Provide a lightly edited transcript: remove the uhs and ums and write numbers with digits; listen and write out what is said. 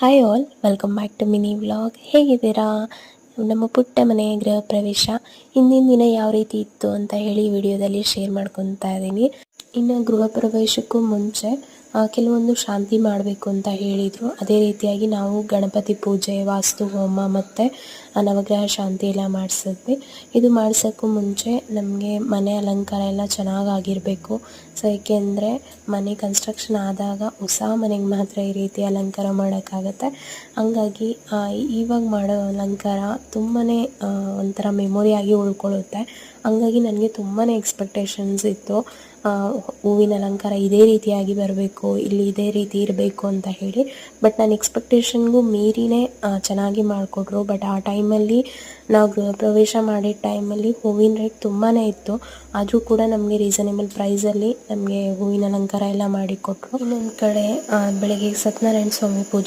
Hi all, welcome back to mini vlog. ಹೇಗಿದ್ದೀರಾ? ನಮ್ಮ ಪುಟ್ಟ ಮನೆಯ ಗೃಹ ಪ್ರವೇಶ ಹಿಂದಿನ ದಿನ ಯಾವ ರೀತಿ ಇತ್ತು ಅಂತ ಹೇಳಿ ವಿಡಿಯೋದಲ್ಲಿ ಶೇರ್ ಮಾಡ್ಕೊತಾ ಇದ್ದೀನಿ. ಇನ್ನು ಗೃಹ ಪ್ರವೇಶಕ್ಕೂ ಮುಂಚೆ ಕೆಲವೊಂದು ಶಾಂತಿ ಮಾಡಬೇಕು ಅಂತ ಹೇಳಿದರು. ಅದೇ ರೀತಿಯಾಗಿ ನಾವು ಗಣಪತಿ ಪೂಜೆ, ವಾಸ್ತು ಹೋಮ ಮತ್ತು ನವಗ್ರಹ ಶಾಂತಿ ಎಲ್ಲ ಮಾಡಿಸಿದ್ವಿ. ಇದು ಮಾಡ್ಸೋಕ್ಕೂ ಮುಂಚೆ ನಮಗೆ ಮನೆ ಅಲಂಕಾರ ಎಲ್ಲ ಚೆನ್ನಾಗಿರಬೇಕು. ಸೊ ಏಕೆಂದರೆ ಮನೆ ಕನ್ಸ್ಟ್ರಕ್ಷನ್ ಆದಾಗ ಹೊಸ ಮನೆಗೆ ಮಾತ್ರ ಈ ರೀತಿ ಅಲಂಕಾರ ಮಾಡೋಕ್ಕಾಗತ್ತೆ. ಹಂಗಾಗಿ ಇವಾಗ ಮಾಡೋ ಅಲಂಕಾರ ತುಂಬಾ ಒಂಥರ ಮೆಮೊರಿಯಾಗಿ ಉಳ್ಕೊಳ್ಳುತ್ತೆ. ಹಂಗಾಗಿ ನನಗೆ ತುಂಬಾ ಎಕ್ಸ್ಪೆಕ್ಟೇಷನ್ಸ್ ಇತ್ತು. ಹೂವಿನ ಅಲಂಕಾರ ಇದೇ ರೀತಿಯಾಗಿ ಬರಬೇಕು, ಇಲ್ಲಿ ಇದೇ ರೀತಿ ಇರಬೇಕು ಅಂತ ಹೇಳಿ. ಬಟ್ ನನ್ನ ಎಕ್ಸ್ಪೆಕ್ಟೇಷನ್ಗೂ ಮೀರಿನೇ ಚೆನ್ನಾಗಿ ಮಾಡಿಕೊಟ್ರು. ಬಟ್ ಆ ಟೈಮಲ್ಲಿ ನಾವು ಗೃಹ ಪ್ರವೇಶ ಮಾಡಿದ ಟೈಮಲ್ಲಿ ಹೂವಿನ ರೇಟ್ ತುಂಬಾ ಇತ್ತು. ಆದರೂ ಕೂಡ ನಮಗೆ ರೀಸನೇಬಲ್ ಪ್ರೈಸಲ್ಲಿ ನಮಗೆ ಹೂವಿನ ಅಲಂಕಾರ ಎಲ್ಲ ಮಾಡಿಕೊಟ್ರು. ಇನ್ನೊಂದು ಕಡೆ ಬೆಳಗ್ಗೆ ಸತ್ಯನಾರಾಯಣ ಸ್ವಾಮಿ ಪೂಜೆ